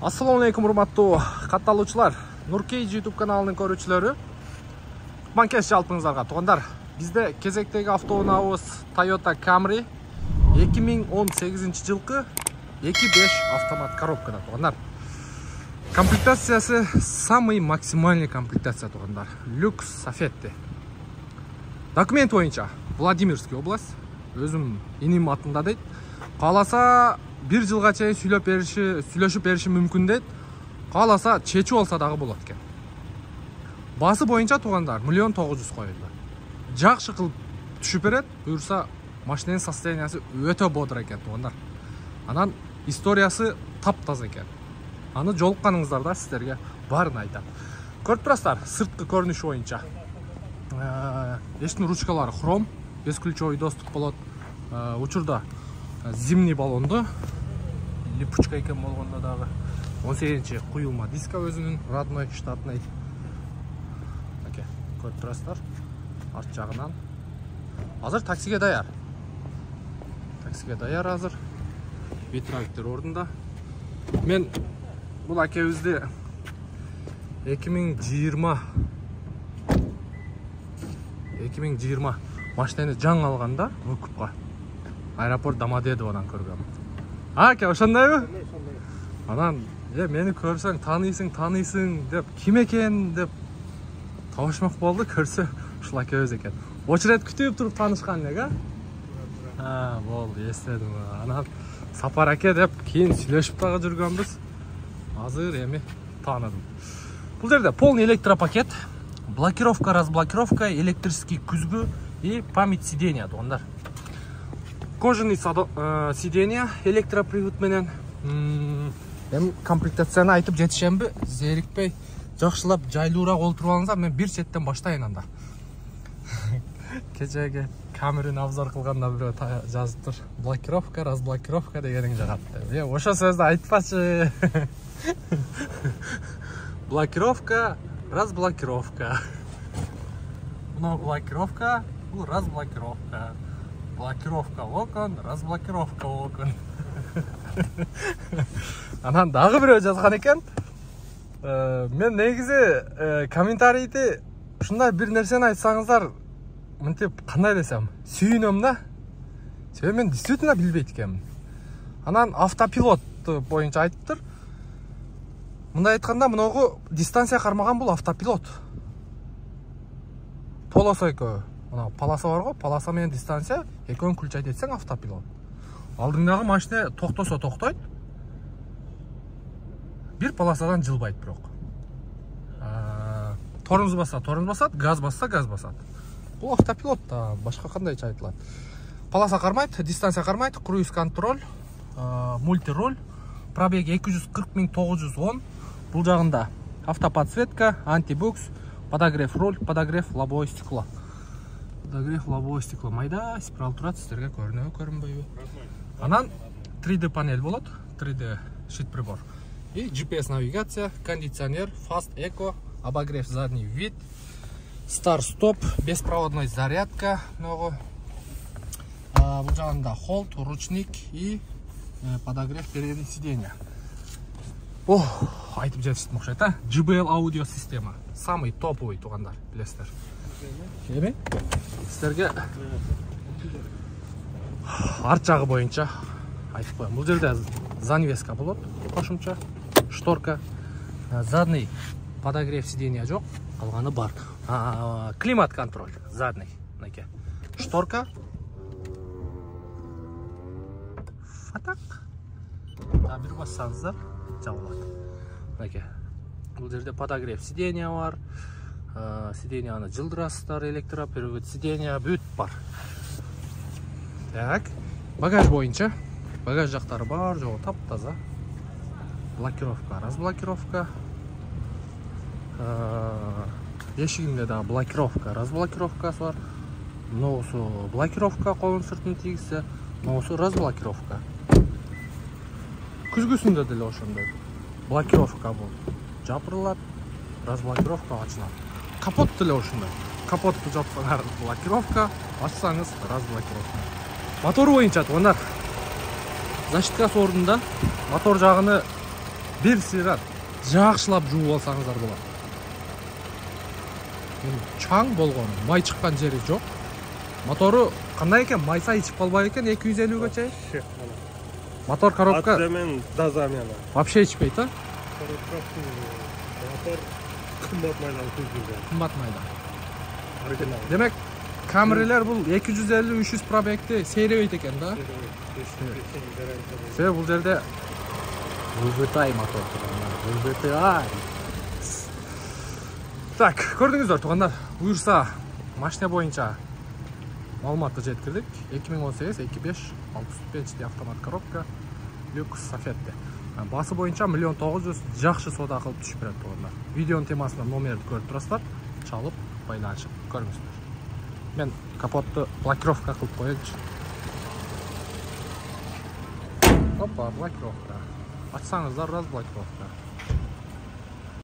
Assalamu alaikum урматтуу катталуучулар. Nurkey YouTube каналынын көрүүчүлөрү. Кутман-кеш жалпыңыздарга туугандар. Бизде кезектеги автоунаабыз Toyota Camry 2018 жылкы 2.5 автомат коробкада туугандар. Комплектациясы самый максимальный комплектация туугандар. Люкс Safety. Документ боюнча Владимирский область. Өзүм иним атында дейт. Кааласа 1 жылга чейин сүйлөшүп бериши мүмкүн дейт. Кааласа чечүү алса дагы болот экен. Басы боюнча туугандар 1 900 000 коюлду. Жакшы кылып түшүп берет. Буюрса машинанын состояниясы өтө бодур экен туугандар. Анан историясы таптаза экен. Аны жолукканыңыздарда сиздерге баарын айтам. Көрүп турасыздар, сырткы көрүнүшү боюнча. Эштин ручкалары хром, бесключовый доступ болот. Учурда зимний баллонду липучка экен болгондо дагы 18-чи куюлма диска өзүнүн родной штатный. Аке, көрүп турасыздар. Арт жагынан азыр таксиге даяр. Таксиге даяр азыр. Ветровиктер ордунда. Мен бул акебизди 2020 машинаны жаңы алганда выкупка аэропорт Домодедоводан көргөм. Аке, ошондойбу? Анан, мени көрсөң таныйсың деп, ким экен деп табышмак болду, көрсө ушул акебиз экен. Очерет күтүп туруп таанышкан элек, болду, эстедим. Анан Сапар аке деп кийин сүйлөшүп дагы жүргөнбүз. Азыр эми тааныдым. Бул жерде полный электропакет, блокировка, разблокировка, электрический күзгү и память сидения туугандар. Кожаный сиденья, электропривод менен. Комплектацияны айтып жетишемби? Зерикпей, жакшылап жайлуураак олтуруп алыңыздар. Мен бир четтен баштайын анда. Кечеге камераны обзор кылганда бирөө жазыптыр. Блокировка, разблокировка дегениң жагатты. Ошо сөздү айтпачы. Блокировка, разблокировка. Мына блокировка, бул разблокировка. Блокировка окон, разблокировка окон. Анан дагы бирөө жазган экен. Мен негизи комментарийди ушундай бир нерсени айтсаңыздар, мынтип кандай десем, сүйүнөм да. Себеби мен действительно билбейт экенмин. Анан автопилот боюнча айтыптыр. Мындай айтканда, мыногу дистанция кармаган бул автопилот. Полоса экөө. Мына полоса бар го, полоса менен дистанция, экөөнү күлчайт этсең автопилот. Алдыңдагы машина токтосо токтойт. Бир полосадан жылбайт бирок. Тормоз басат, газ басат. Бул автопилот да, башка кандайча айтылат. Полоса кармайт, дистанция кармайт, круиз контроль, мультироль, пробеги 240 910. Бул жагында автоподсветка, антибукс, подогрев руль, подогрев лобовое стекло. Подогрев лобовое стекло. Майда спираль турат, сиздерге көрүнбөйбү? Анан 3D панель болот, 3D щит прибор. И GPS навигация, кондиционер, Fast Eco, обогрев задний вид, старт-стоп, беспроводной зарядка, бул жагында холд, ручник и подогрев передних сиденья. Айтып жетиштим окшойт, JBL аудио система. Самый топовый туугандар, билесиздер. Эми сиздерге арт жагы боюнча айтып коем. Бул жерде занавеска болот, кошумча, шторка, задний подогрев сиденья жок, калганы бар. Климат контроль задний, мынакей. Шторка. Фатак. Бир бассаңыздар жабылат. Мынакей. Бул жерде подогрев сиденья бар. Сиденьяны жылдырасыздар, электропривод сиденья бүт бар. Так, багаж боюнча, багаж жактары бар, жогу таптаза. Блокировка, разблокировка. Эшигинде да блокировка, разблокировкасы бар. Могусу блокировка, колун сыртын тийгизсе, могусу разблокировка. Күзгүсүндө деле ошондой. Блокировка бул жапырылат, разблокировка ачылат. Капот деле ошондой. Капотту жапсаңар блокировка, ачсаңыз разблокировка. Мотор боюнча туугандар. Защиткасы ордунда. Мотор жагыны бир сыйрат жакшылап жууп алсаңыздар болот. Чаң болгон, май чыккан жери жок. Мотору кандай экен? Майса ичип калбайбы экен 250 чейин? Мотор коробка Атымен дазамен. вообще ичпейт, а? Мотор кымбат майдан күзгүлгөн. Кымбат майда. Оригинал. Демек, Camry'ler бул 250-300 пробегти сейребейт экен да? Себеби бул жерде VVT мотор турган. VVT. Так, көрдүңүздөр туугандар. Буюрса, машина боюнча маалыматты жеткирдик. 2018 25 65 автомат коробка люкс Safety. Басы боюнча 1 900 000 жакшы соода кылып түшүп берет туугандар. Видеонун темасында номерди көрүп турасыздар. Чалып, байланышып көрүңүздөр. Мен капотту блокировка кылып коеюнчу. Опа, блокировка. Ачсаңыздар раз блокировка.